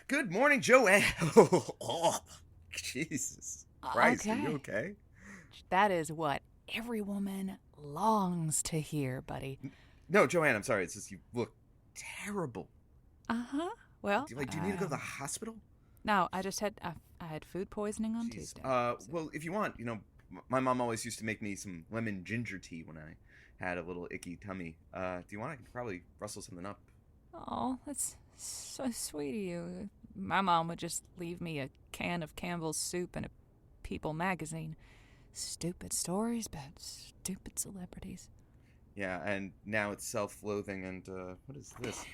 good morning, Joanne. Oh, Jesus Christ, Okay. Are you okay? That is what every woman longs to hear, buddy. No, Joanne, I'm sorry. It's just you look terrible. Uh-huh. Well, Do you need to go to the hospital? No, I just had I had food poisoning on Tuesday. Well, if you want, my mom always used to make me some lemon ginger tea when I had a little icky tummy. Do you want? I can probably rustle something up. Oh, that's so sweet of you. My mom would just leave me a can of Campbell's soup and a People magazine. Stupid stories about stupid celebrities. Yeah, and now it's self-loathing and, what is this?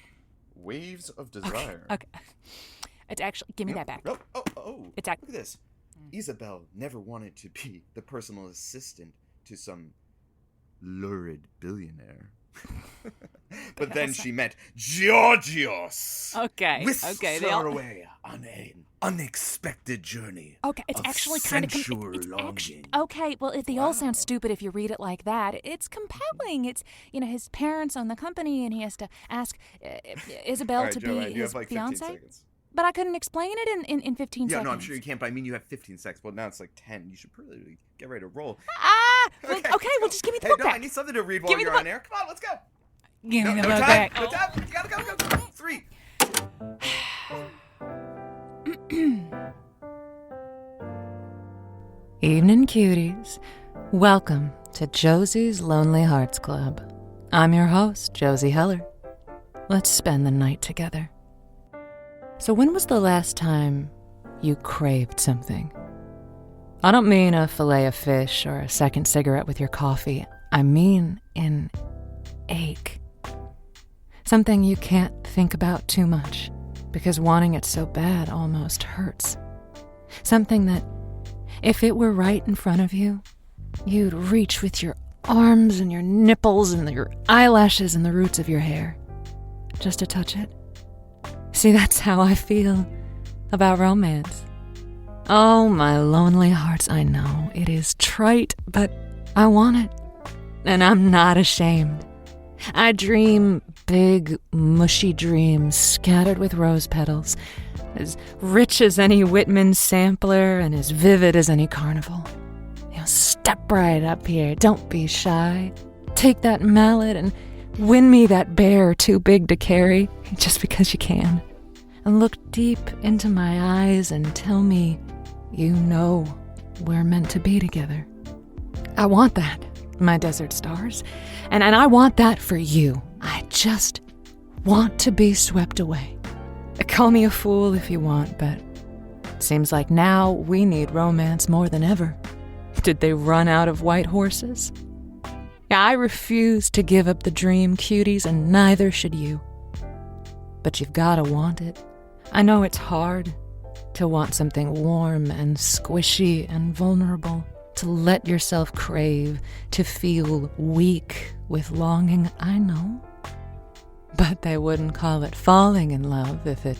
Waves of Desire. Okay. It's actually, give me that back. Oh. It's Look at this. Isabel never wanted to be the personal assistant to some lurid billionaire. But then she met Georgios. Okay. Whisked Okay. her away on an unexpected journey. Okay, it's of actually kind of sensual longing. okay. Well, they all sound Wow. stupid if you read it like that. It's compelling. It's his parents own the company, and he has to ask Isabel All right, to Joanne, be you his have like 15 fiance. seconds. But I couldn't explain it in 15 Yeah, seconds. no, I'm sure you can't, but I mean, you have 15 seconds. Well, now it's like 10. You should probably get ready to roll. Well, Okay, okay, well, just give me the Hey, book no, back. I need something to read while Give me you're the on air. Come on, let's go. Give me the No book time. back. No time. You gotta go. 3. Evening, cuties. Welcome to Josie's Lonely Hearts Club. I'm your host, Josie Heller. Let's spend the night together. So when was the last time you craved something? I don't mean a fillet of fish or a second cigarette with your coffee. I mean an ache. Something you can't think about too much because wanting it so bad almost hurts. Something that, if it were right in front of you, you'd reach with your arms and your nipples and your eyelashes and the roots of your hair just to touch it. See, that's how I feel about romance. Oh, my lonely hearts, I know it is trite, but I want it, and I'm not ashamed. I dream big, mushy dreams scattered with rose petals, as rich as any Whitman sampler and as vivid as any carnival. Step right up here, don't be shy. Take that mallet and win me that bear too big to carry, just because you can. And look deep into my eyes and tell me you know we're meant to be together. I want that, my desert stars. And I want that for you. I just want to be swept away. Call me a fool if you want, but it seems like now we need romance more than ever. Did they run out of white horses? I refuse to give up the dream, cuties, and neither should you. But you've gotta want it. I know it's hard to want something warm and squishy and vulnerable, to let yourself crave, to feel weak with longing, I know. But they wouldn't call it falling in love if it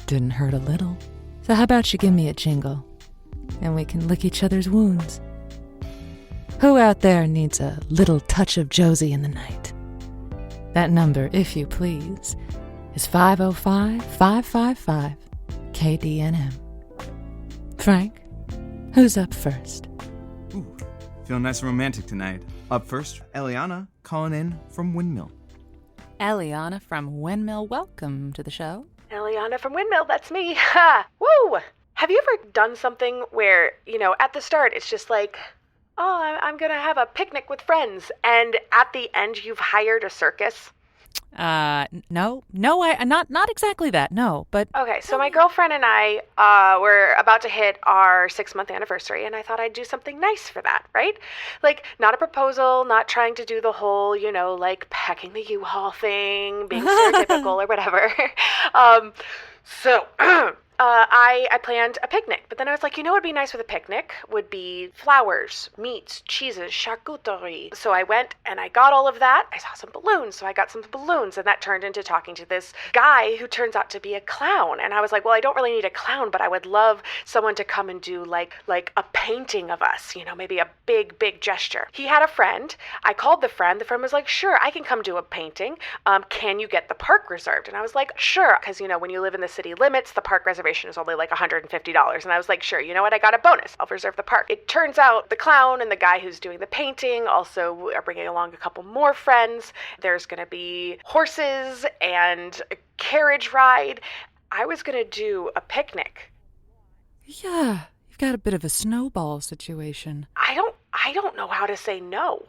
didn't hurt a little. So how about you give me a jingle, and we can lick each other's wounds? Who out there needs a little touch of Josie in the night? That number, if you please, is 505-555-KDNM. Frank, who's up first? Ooh, feeling nice and romantic tonight. Up first, Eliana calling in from Windmill. Eliana from Windmill, welcome to the show. Eliana from Windmill, that's me. Ha! Woo! Have you ever done something where, at the start it's just like, oh, I'm gonna have a picnic with friends, and at the end you've hired a circus? No, not exactly that, no, but... Okay, so my girlfriend and I, were about to hit our 6-month anniversary, and I thought I'd do something nice for that, right? Like, not a proposal, not trying to do the whole, like packing the U-Haul thing, being stereotypical or whatever. So I planned a picnic, but then I was like, you know what would be nice with a picnic? Would be flowers, meats, cheeses, charcuterie. So I went and I got all of that. I saw some balloons, so I got some balloons, and that turned into talking to this guy who turns out to be a clown. And I was like, well, I don't really need a clown, but I would love someone to come and do like a painting of us, maybe a big, big gesture. He had a friend. I called the friend. The friend was like, sure, I can come do a painting. Can you get the park reserved? And I was like, sure, because, when you live in the city limits, the park reservation is only like $150. And I was like, sure, you know what? I got a bonus. I'll reserve the park. It turns out the clown and the guy who's doing the painting also are bringing along a couple more friends. There's going to be horses and a carriage ride. I was going to do a picnic. Yeah, you've got a bit of a snowball situation. I don't know how to say no.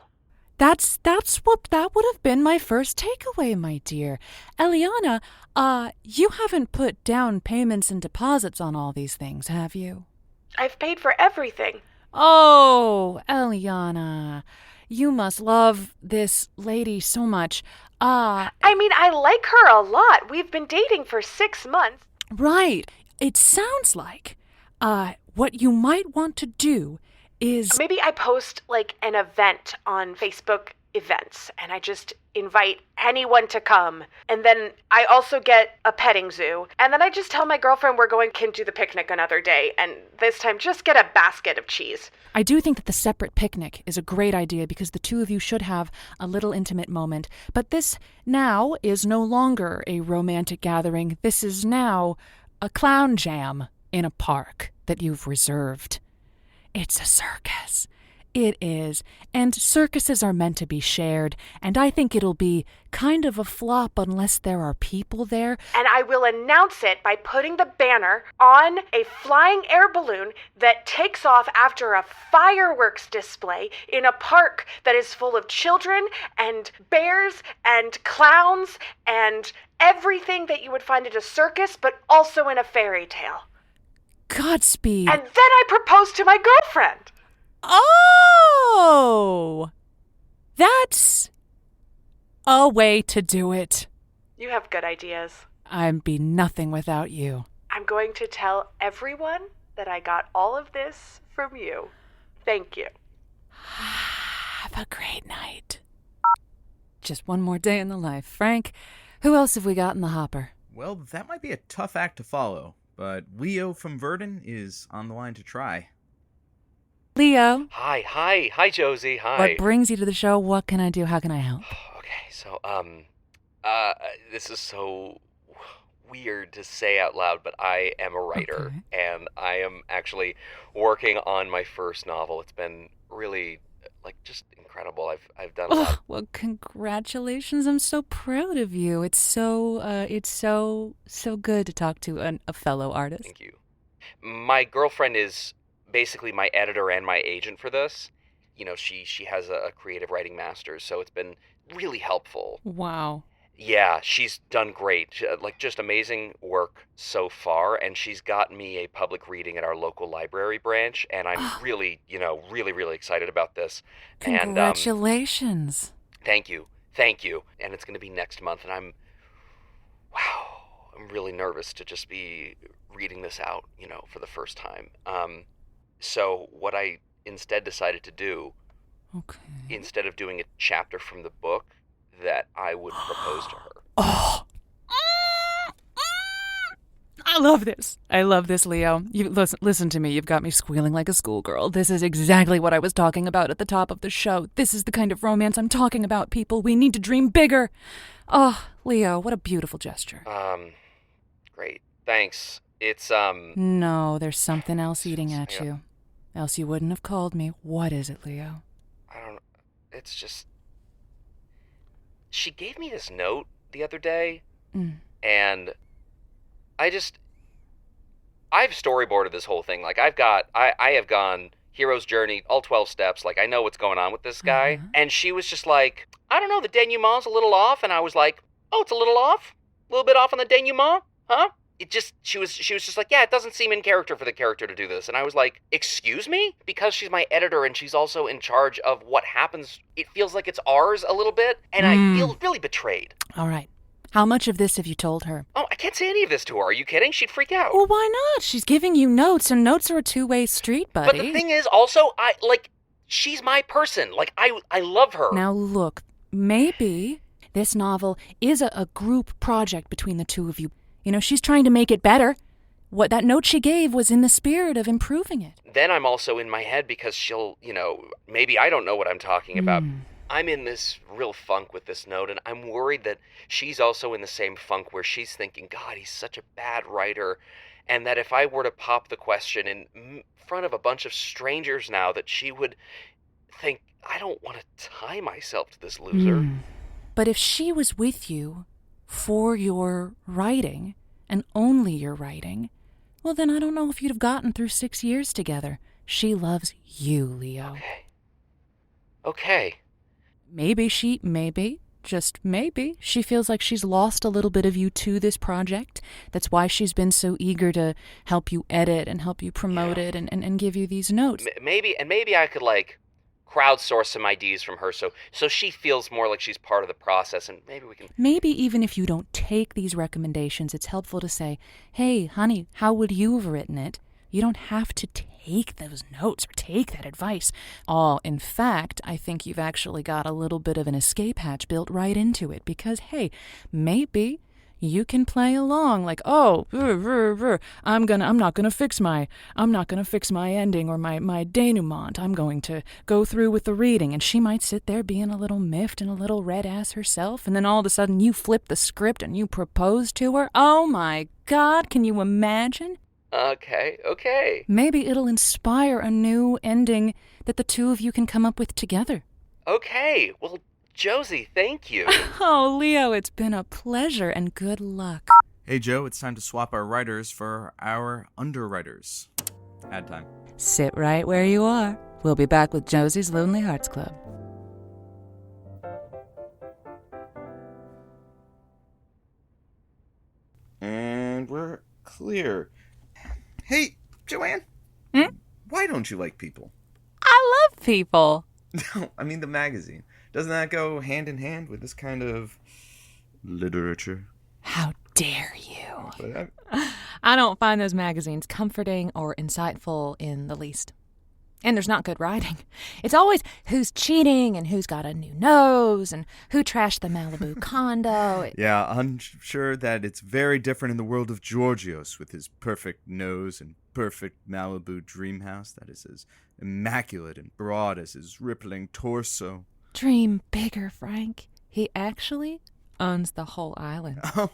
That would have been my first takeaway, my dear. Eliana, you haven't put down payments and deposits on all these things, have you? I've paid for everything. Oh, Eliana, you must love this lady so much. I like her a lot. We've been dating for 6 months. Right. It sounds like, what you might want to do is... Maybe I post like an event on Facebook events and I just invite anyone to come. And then I also get a petting zoo. And then I just tell my girlfriend can do the picnic another day. And this time just get a basket of cheese. I do think that the separate picnic is a great idea because the two of you should have a little intimate moment. But this now is no longer a romantic gathering. This is now a clown jam in a park that you've reserved. It's a circus. It is. And circuses are meant to be shared. And I think it'll be kind of a flop unless there are people there. And I will announce it by putting the banner on a flying air balloon that takes off after a fireworks display in a park that is full of children and bears and clowns and everything that you would find at a circus, but also in a fairy tale. Godspeed. And then I proposed to my girlfriend. Oh! That's a way to do it. You have good ideas. I'd be nothing without you. I'm going to tell everyone that I got all of this from you. Thank you. Have a great night. Just one more day in the life. Frank, who else have we got in the hopper? Well, that might be a tough act to follow, but Leo from Verdun is on the line to try. Leo. Hi, Josie. Hi. What brings you to the show? What can I do? How can I help? Okay, so, this is so weird to say out loud, but I am a writer, and I am actually working on my first novel. It's been really, just incredible. I've done a lot. Well, congratulations. I'm so proud of you. It's so good to talk to a fellow artist. Thank you. My girlfriend is basically my editor and my agent for this. She has a creative writing master's, so it's been really helpful. Wow. Yeah, she's done great. Just amazing work so far, and she's got me a public reading at our local library branch, and I'm really, really excited about this. Congratulations. Thank you. And it's going to be next month, and I'm really nervous to just be reading this out, for the first time. So what I instead decided to do, instead of doing a chapter from the book, that I would propose to her. Oh, I love this. Leo. You listen to me. You've got me squealing like a schoolgirl. This is exactly what I was talking about at the top of the show. This is the kind of romance I'm talking about, people. We need to dream bigger. Oh, Leo, what a beautiful gesture. Great. Thanks. It's, No, there's something else eating at you. Else you wouldn't have called me. What is it, Leo? I don't know. It's just... She gave me this note the other day, and I've storyboarded this whole thing. I have gone hero's journey, all 12 steps. I know what's going on with this guy. And she was just like, I don't know, the denouement's a little off. And I was like, oh, it's a little off? A little bit off on the denouement? Huh? She was just like, yeah, it doesn't seem in character for the character to do this. And I was like, excuse me? Because she's my editor and she's also in charge of what happens. It feels like it's ours a little bit. And I feel really betrayed. All right. How much of this have you told her? Oh, I can't say any of this to her. Are you kidding? She'd freak out. Well, why not? She's giving you notes, and notes are a two-way street, buddy. But the thing is, also, she's my person. I love her. Now, look, maybe this novel is a group project between the two of you. You know, she's trying to make it better. What that note she gave was in the spirit of improving it. Then I'm also in my head because she'll, maybe I don't know what I'm talking about. Mm. I'm in this real funk with this note, and I'm worried that she's also in the same funk where she's thinking, God, he's such a bad writer, and that if I were to pop the question in front of a bunch of strangers now, that she would think, I don't want to tie myself to this loser. But if she was with you for your writing, and only your writing, well, then I don't know if you'd have gotten through 6 years together. She loves you, Leo. Okay. Maybe she feels like she's lost a little bit of you to this project. That's why she's been so eager to help you edit and help you promote it and give you these notes. Maybe I could, crowdsource some ideas from her so she feels more like she's part of the process, and maybe we can... Maybe even if you don't take these recommendations, it's helpful to say, hey, honey, how would you have written it? You don't have to take those notes or take that advice. In fact, I think you've actually got a little bit of an escape hatch built right into it because, hey, maybe you can play along like, I'm not gonna fix my ending or my denouement. I'm going to go through with the reading, and she might sit there being a little miffed and a little red ass herself, and then all of a sudden you flip the script and you propose to her. Oh my God, can you imagine? Okay. Maybe it'll inspire a new ending that the two of you can come up with together. Okay, well, Josie, thank you. Oh, Leo, it's been a pleasure, and good luck. Hey, Joe, it's time to swap our writers for our underwriters. Ad time. Sit right where you are. We'll be back with Josie's Lonely Hearts Club. And we're clear. Hey, Joanne. Why don't you like people? I love people. No, I mean the magazine. Doesn't that go hand in hand with this kind of literature? How dare you? But I don't find those magazines comforting or insightful in the least. And there's not good writing. It's always who's cheating and who's got a new nose and who trashed the Malibu condo. Yeah, I'm sure that it's very different in the world of Georgios with his perfect nose and perfect Malibu dream house that is as immaculate and broad as his rippling torso. Dream bigger, Frank. He actually owns the whole island. Oh,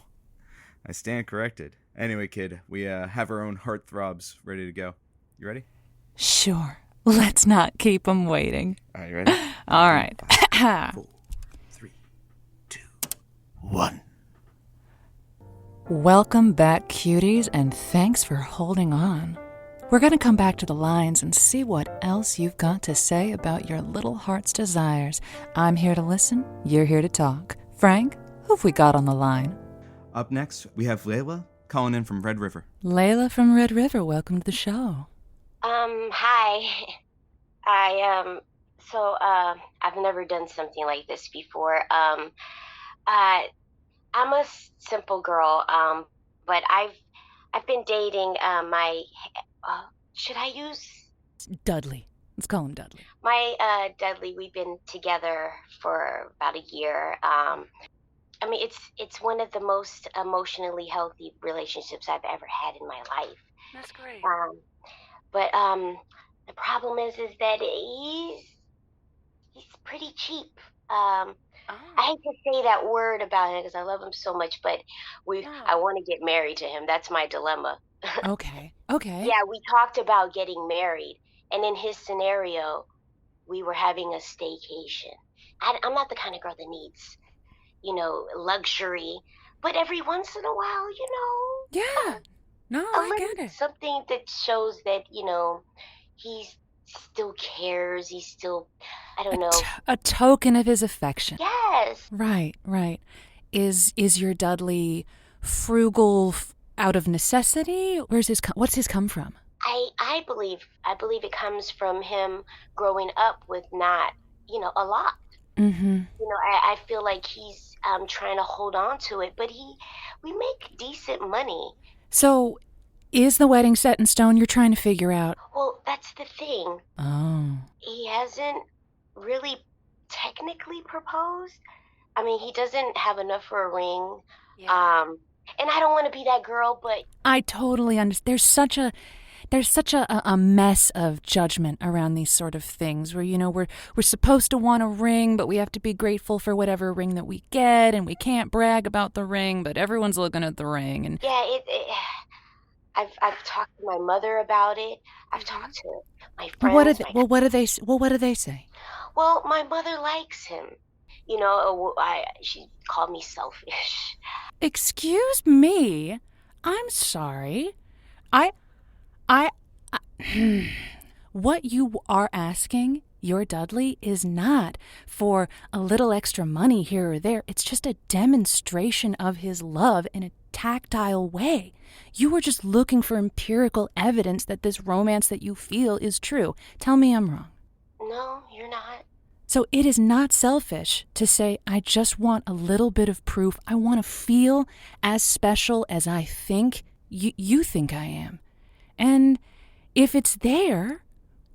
I stand corrected. Anyway, kid, we have our own heartthrobs ready to go. You ready? Sure. Let's not keep them waiting. All right, you ready? All right. 5, 4, 3, 2, 1. Welcome back, cuties, and thanks for holding on. We're going to come back to the lines and see what else you've got to say about your little heart's desires. I'm here to listen. You're here to talk. Frank, who have we got on the line? Up next, we have Layla calling in from Red River. Layla from Red River, welcome to the show. Hi. I've never done something like this before. I'm a simple girl, but I've been dating should I use Dudley? Let's call him Dudley. My Dudley. We've been together for about a year. It's one of the most emotionally healthy relationships I've ever had in my life. That's great. But the problem is that he's pretty cheap. I hate to say that word about him because I love him so much, but I want to get married to him. That's my dilemma. Okay. Yeah, we talked about getting married, and in his scenario, we were having a staycation. I'm not the kind of girl that needs, luxury, but every once in a while, Yeah. No, I get it. Something that shows that, he still cares. He's still, I don't know. A token of his affection. Yes. Right. Is your Dudley frugal out of necessity? What's his come from? I believe it comes from him growing up with not, a lot. Mm-hmm. I feel like he's trying to hold on to it, but we make decent money. So, is the wedding set in stone? You're trying to figure out. Well, that's the thing. Oh. He hasn't really technically proposed. I mean, he doesn't have enough for a ring. Yeah. And I don't want to be that girl, but I totally understand. There's such a mess of judgment around these sort of things where, we're supposed to want a ring, but we have to be grateful for whatever ring that we get, and we can't brag about the ring, but everyone's looking at the ring. And yeah, I've talked to my mother about it. I've talked to my friends. What do they say? Well, my mother likes him. She called me selfish. Excuse me. I'm sorry. What you are asking your Dudley is not for a little extra money here or there. It's just a demonstration of his love in a tactile way. You are just looking for empirical evidence that this romance that you feel is true. Tell me I'm wrong. No, you're not. So it is not selfish to say, I just want a little bit of proof. I want to feel as special as I think you think I am. And if it's there,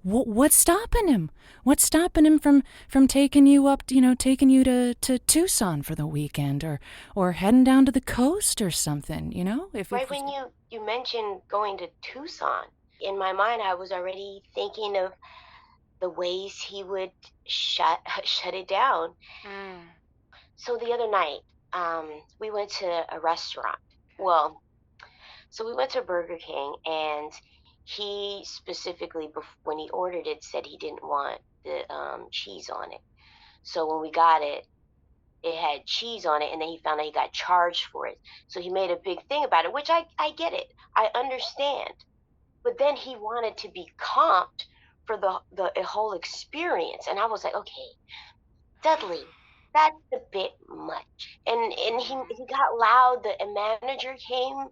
what's stopping him? What's stopping him from taking you up, taking you to Tucson for the weekend or heading down to the coast or something, Right when you mentioned going to Tucson, in my mind I was already thinking of the ways he would shut it down. So the other night, we went to a restaurant. Well, so we went to Burger King, and he specifically, when he ordered it, said he didn't want the cheese on it. So when we got it, it had cheese on it, and then he found out he got charged for it. So he made a big thing about it, which I get it. I understand. But then he wanted to be comped for the whole experience. And I was like, okay, Dudley, that's a bit much. And he got loud. The manager came.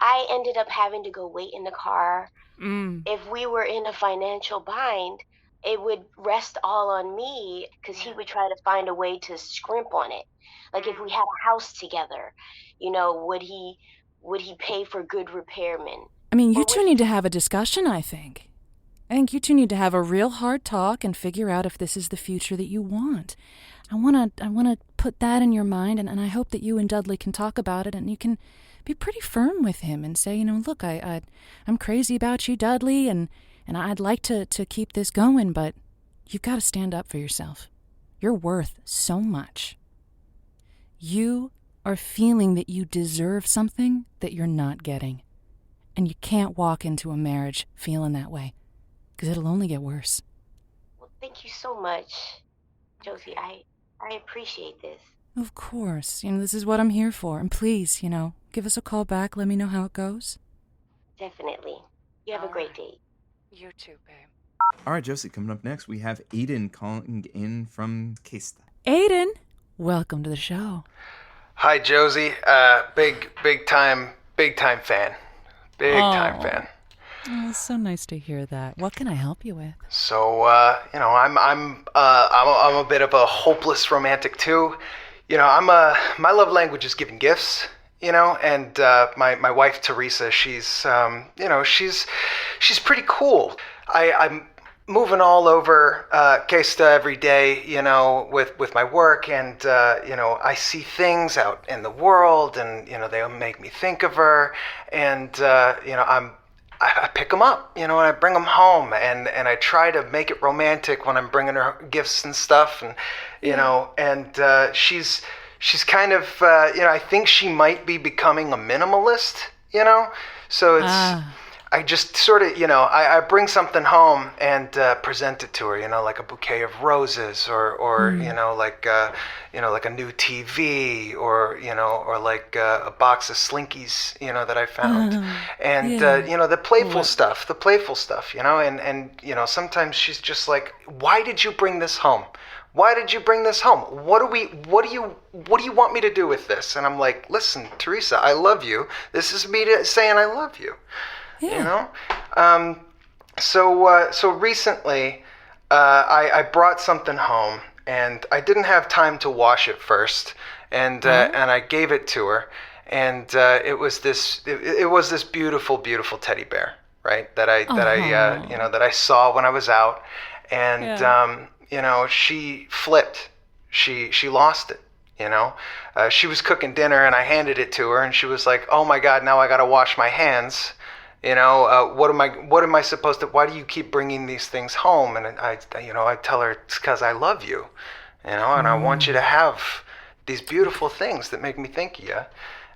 I ended up having to go wait in the car. If we were in a financial bind, it would rest all on me because he would try to find a way to scrimp on it. Like if we had a house together, would he pay for good repairmen? I mean, you two need to have a discussion, I think. I think you two need to have a real hard talk and figure out if this is the future that you want. I want to put that in your mind, and I hope that you and Dudley can talk about it, and you can be pretty firm with him and say, look, I'm crazy about you, Dudley, and I'd like to keep this going, but you've got to stand up for yourself. You're worth so much. You are feeling that you deserve something that you're not getting, and you can't walk into a marriage feeling that way, because it'll only get worse. Well, thank you so much, Josie. I appreciate this. Of course. This is what I'm here for. And please, give us a call back. Let me know how it goes. Definitely. You have a great day. You too, babe. All right, Josie, coming up next, we have Aiden calling in from Kesta. Aiden, welcome to the show. Hi, Josie. Big time fan. Big time fan. Oh, it's so nice to hear that. What can I help you with? So, I'm a bit of a hopeless romantic too. My love language is giving gifts. And my wife Teresa, she's pretty cool. I'm moving all over Kesta every day, with my work, and I see things out in the world, and they make me think of her, and I pick them up, and I bring them home, and I try to make it romantic when I'm bringing her gifts and stuff, and and she's kind of I think she might be becoming a minimalist, so it's I just sort of I bring something home and present it to her, like a bouquet of roses, or like a new TV, or like a box of Slinkies, that I found, and the playful stuff, and sometimes she's just like, why did you bring this home? Why did you bring this home? What do you want me to do with this? And I'm like, listen, Teresa, I love you. This is me saying I love you. Yeah. So recently, I brought something home, and I didn't have time to wash it first, and I gave it to her, and it was this beautiful, beautiful teddy bear, right? That I saw when I was out, and she flipped, she lost it. She was cooking dinner, and I handed it to her, and she was like, "Oh my God, now I gotta wash my hands. What am I supposed to? Why do you keep bringing these things home?" And I tell her it's because I love you, and I want you to have these beautiful things that make me think of you.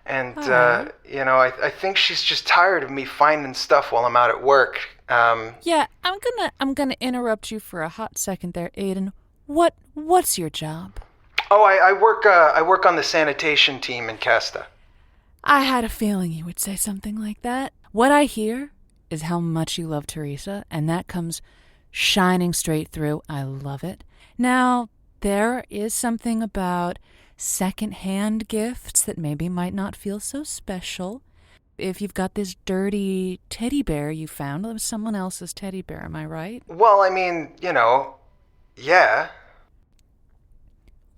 And I think she's just tired of me finding stuff while I'm out at work. Yeah, I'm gonna interrupt you for a hot second there, Aiden. What's your job? Oh, I work on the sanitation team in Kesta. I had a feeling you would say something like that. What I hear is how much you love Teresa, and that comes shining straight through. I love it. Now, there is something about second-hand gifts that maybe might not feel so special. If you've got this dirty teddy bear you found, it was someone else's teddy bear, am I right? Well, I mean, yeah.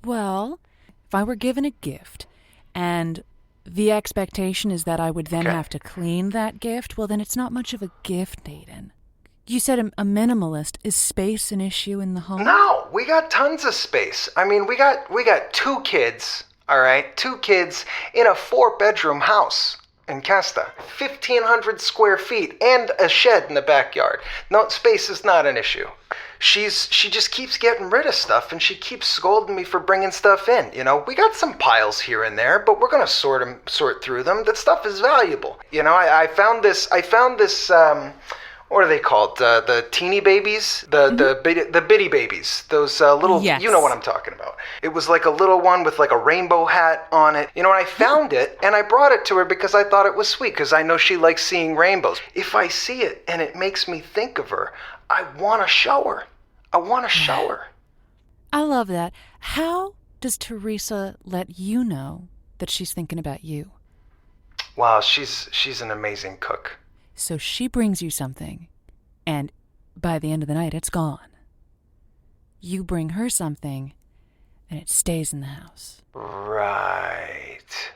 Well, if I were given a gift, and the expectation is that I would then have to clean that gift, well, then it's not much of a gift, Aiden. You said a minimalist. Is space an issue in the home? No, we got tons of space. I mean, we got 2 kids, all right? 2 kids in a 4-bedroom house in Kesta. 1,500 square feet and a shed in the backyard. No, space is not an issue. She just keeps getting rid of stuff, and she keeps scolding me for bringing stuff in. We got some piles here and there, but we're gonna sort through them. That stuff is valuable. I found this. What are they called? The teeny babies, the bitty babies. Those little. Yes. You know what I'm talking about. It was like a little one with like a rainbow hat on it. And I found it, and I brought it to her because I thought it was sweet, because I know she likes seeing rainbows. If I see it and it makes me think of her, I want to show her. I love that. How does Teresa let you know that she's thinking about you? Wow, she's an amazing cook. So she brings you something, and by the end of the night, it's gone. You bring her something, and it stays in the house. Right.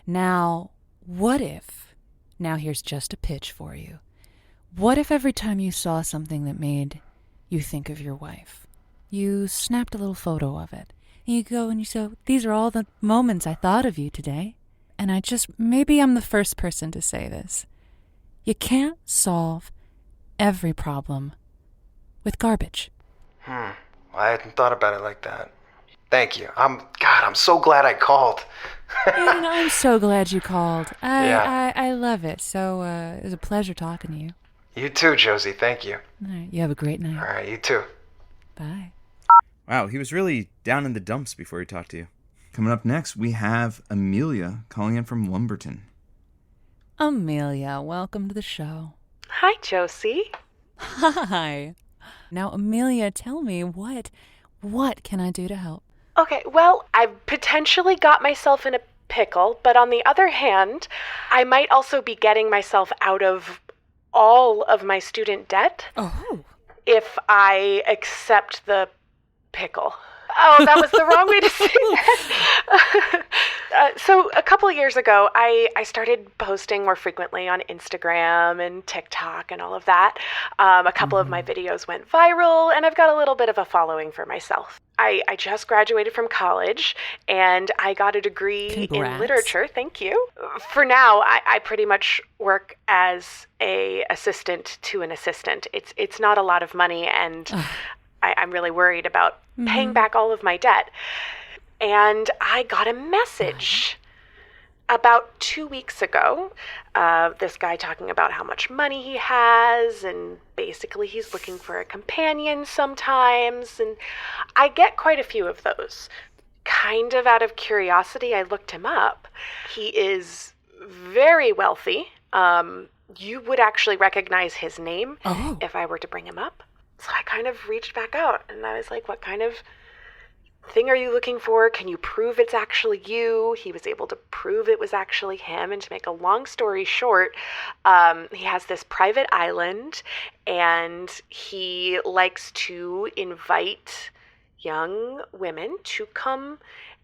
Now, what if... Now here's just a pitch for you. What if every time you saw something that made you think of your wife, you snapped a little photo of it, and you go and you say, "These are all the moments I thought of you today." And maybe I'm the first person to say this. You can't solve every problem with garbage. I hadn't thought about it like that. Thank you. I'm so glad I called. I'm so glad you called. I love it. So it was a pleasure talking to you. You too, Josie. Thank you. All right, you have a great night. All right, you too. Bye. Wow, he was really down in the dumps before he talked to you. Coming up next, we have Amelia calling in from Lumberton. Amelia, welcome to the show. Hi, Josie. Hi. Now, Amelia, tell me, what can I do to help? Okay, well, I've potentially got myself in a pickle, but on the other hand, I might also be getting myself out of all of my student debt. Oh. If I accept the pickle. Oh, that was the wrong way to say that. So a couple of years ago, I started posting more frequently on Instagram and TikTok and all of that. A couple of my videos went viral, and I've got a little bit of a following for myself. I just graduated from college, and I got a degree in literature. Thank you. For now, I pretty much work as a assistant to an assistant. It's not a lot of money, and I'm really worried about paying back all of my debt. And I got a message about 2 weeks ago. This guy talking about how much money he has, and basically he's looking for a companion sometimes. And I get quite a few of those. Kind of out of curiosity, I looked him up. He is very wealthy. You would actually recognize his name if I were to bring him up. So I kind of reached back out, and I was like, what kind of thing are you looking for? Can you prove it's actually you? He was able to prove it was actually him. And to make a long story short, he has this private island, and he likes to invite young women to come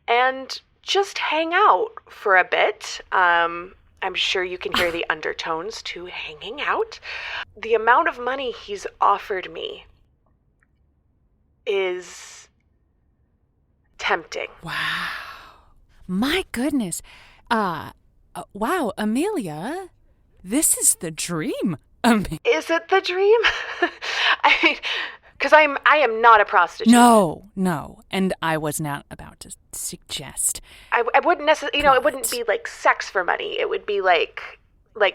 and just hang out for a bit. I'm sure you can hear the undertones to hanging out. The amount of money he's offered me is tempting. Wow. My goodness. Wow, Amelia, this is the dream. Is it the dream? I mean, because I am not a prostitute. No. And I was not about to suggest. I wouldn't necessarily, it wouldn't be like sex for money. It would be like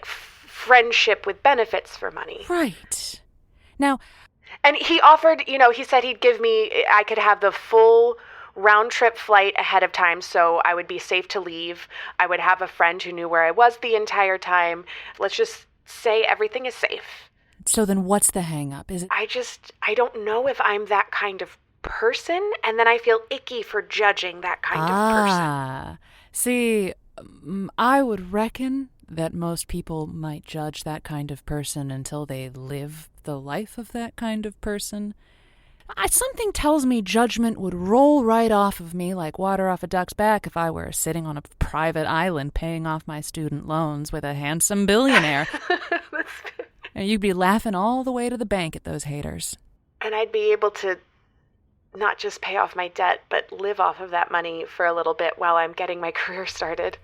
friendship with benefits for money. Right. Now. And he offered, he said he'd give me, I could have the full round trip flight ahead of time, so I would be safe to leave. I would have a friend who knew where I was the entire time. Let's just say everything is safe. So then what's the hang up? Is it? I don't know if I'm that kind of person, and then I feel icky for judging that kind of person. See, I would reckon that most people might judge that kind of person until they live the life of that kind of person. Something tells me judgment would roll right off of me like water off a duck's back if I were sitting on a private island paying off my student loans with a handsome billionaire. And you'd be laughing all the way to the bank at those haters. And I'd be able to not just pay off my debt, but live off of that money for a little bit while I'm getting my career started.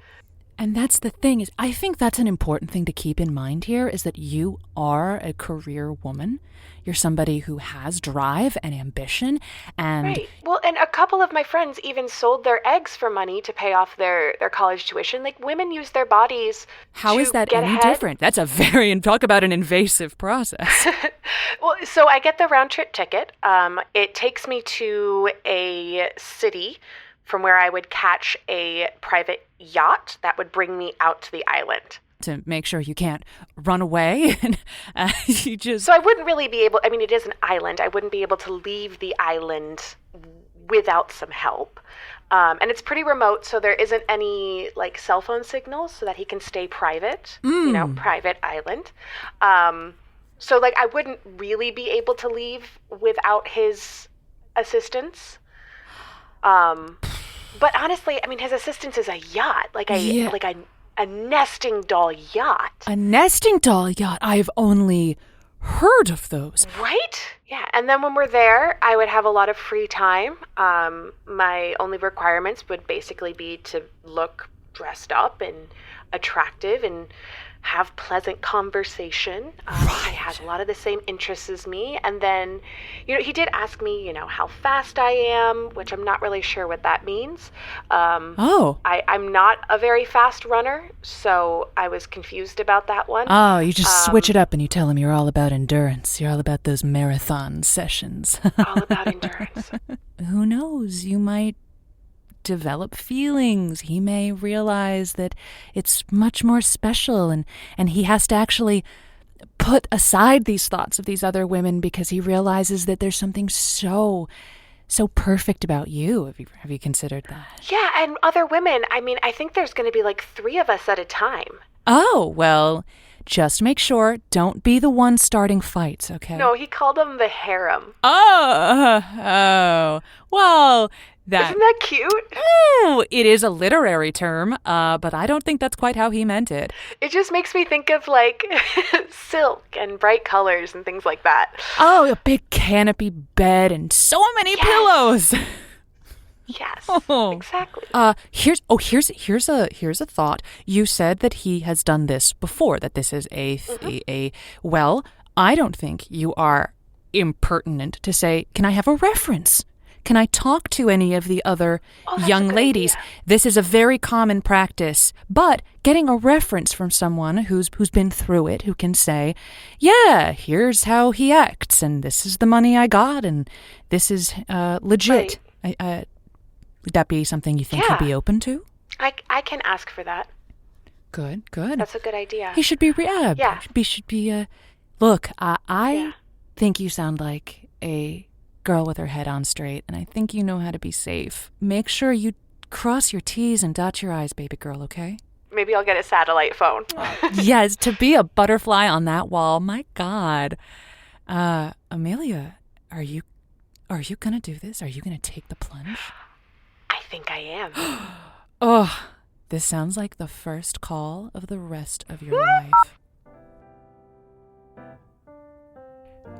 And that's the thing, is I think that's an important thing to keep in mind here, is that you are a career woman. You're somebody who has drive and ambition, and... Right. Well, and a couple of my friends even sold their eggs for money to pay off their college tuition. Like, women use their bodies How to is that get any ahead. different? That's a very... Talk about an invasive process. Well, so I get the round-trip ticket. It takes me to a city from where I would catch a private yacht that would bring me out to the island. To make sure you can't run away. You just... So I wouldn't really be able, it is an island. I wouldn't be able to leave the island without some help. And it's pretty remote, so there isn't any cell phone signals so that he can stay private, private island. So I wouldn't really be able to leave without his assistance. But honestly, his assistance is a yacht, a nesting doll yacht. A nesting doll yacht? I've only heard of those. Right? Yeah. And then when we're there, I would have a lot of free time. My only requirements would basically be to look dressed up and attractive and have pleasant conversation. He has a lot of the same interests as me. And then, he did ask me, how fast I am, which I'm not really sure what that means. I'm not a very fast runner, so I was confused about that one. Oh, you just switch it up and you tell him you're all about endurance. You're all about those marathon sessions. All about endurance. Who knows? You might develop feelings. He may realize that it's much more special, and he has to actually put aside these thoughts of these other women because he realizes that there's something so perfect about you. Have you considered that? Yeah, and other women. I think there's going to be 3 of us at a time. Oh, well, just make sure don't be the one starting fights, okay? No, he called them the harem. Oh, well... Isn't that cute? Ooh, it is a literary term, but I don't think that's quite how he meant it. It just makes me think of silk and bright colors and things like that. Oh, a big canopy bed and so many pillows. Yes, oh. Exactly. Here's a thought. You said that he has done this before, that this is well, I don't think you are impertinent to say, can I have a reference? Can I talk to any of the other young ladies? Idea. This is a very common practice, but getting a reference from someone who's been through it, who can say, yeah, here's how he acts, and this is the money I got, and this is legit. Right. Would that be something you think he'd be open to? I can ask for that. Good. That's a good idea. He should be, Yeah. Look, I think you sound like a girl with her head on straight, and I think you know how to be safe. Make sure you cross your T's and dot your I's, baby girl, okay? Maybe I'll get a satellite phone. Yes, to be a butterfly on that wall, my God. Amelia, are you Are you gonna do this? Are you gonna take the plunge? I think I am. Oh, this sounds like the first call of the rest of your life.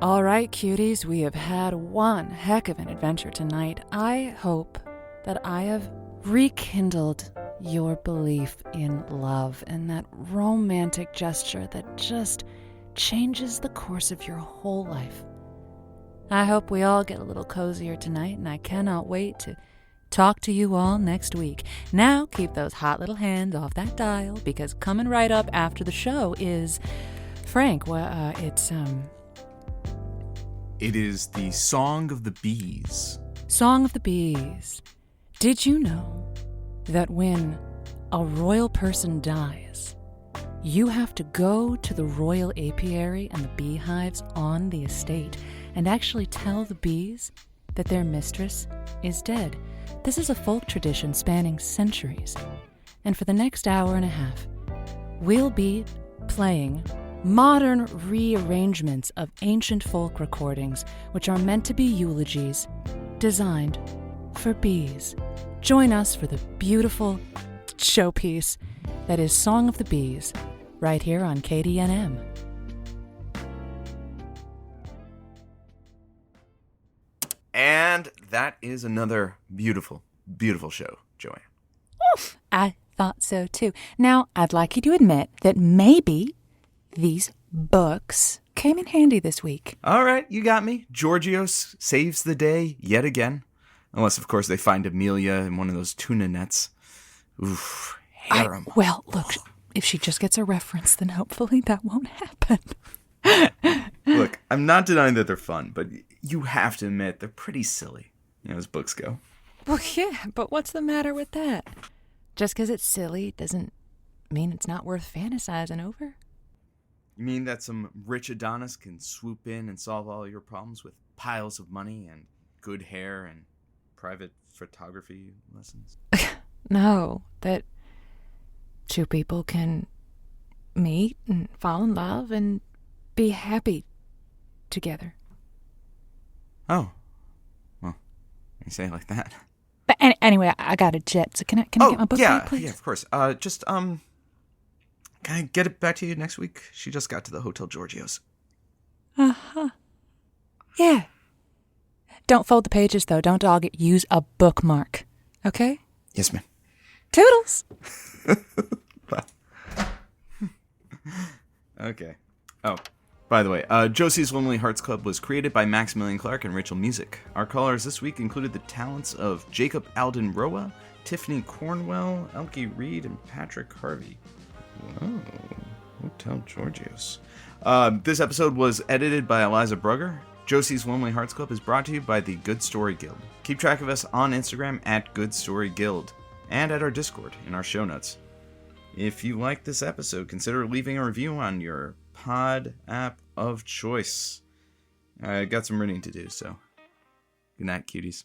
All right, cuties, we have had one heck of an adventure tonight. I hope that I have rekindled your belief in love and that romantic gesture that just changes the course of your whole life. I hope we all get a little cozier tonight, and I cannot wait to talk to you all next week. Now, keep those hot little hands off that dial, because coming right up after the show is Frank. Well, It is the Song of the Bees. Song of the Bees. Did you know that when a royal person dies, you have to go to the royal apiary and the beehives on the estate and actually tell the bees that their mistress is dead? This is a folk tradition spanning centuries. And for the next hour and a half, we'll be playing modern rearrangements of ancient folk recordings, which are meant to be eulogies designed for bees. Join us for the beautiful showpiece that is Song of the Bees, right here on KDNM. And that is another beautiful, beautiful show, Joanne. Oof, I thought so too. Now, I'd like you to admit that maybe these books came in handy this week. All right, you got me. Georgios saves the day yet again. Unless, of course, they find Amelia in one of those tuna nets. Oof, harem. Well, look, if she just gets a reference, then hopefully that won't happen. Look, I'm not denying that they're fun, but you have to admit they're pretty silly, as books go. Well, yeah, but what's the matter with that? Just because it's silly doesn't mean it's not worth fantasizing over. You mean that some rich Adonis can swoop in and solve all your problems with piles of money and good hair and private photography lessons? No, that two people can meet and fall in love and be happy together. Oh. Well, you say it like that. But anyway, I got a jet, so can I get my book yeah, back, please? Yeah, of course. Can I get it back to you next week? She just got to the Hotel Georgios. Uh-huh. Yeah. Don't fold the pages, though. Don't dog it. Use a bookmark. Okay? Yes, ma'am. Toodles! Okay. Oh, by the way, Josie's Lonely Hearts Club was created by Maximilian Clark and Rachel Music. Our callers this week included the talents of Jacob Alden Roa, Tiffany Cornwell, Elke Reid, and Patrick Harvey. Whoa. Hotel Georgios. This episode was edited by Aliza Brugger. Josie's Lonely Hearts Club is brought to you by the Good Story Guild. Keep track of us on Instagram at Good Story Guild and at our Discord in our show notes. If you like this episode, consider leaving a review on your pod app of choice. I got some reading to do, so good night, cuties.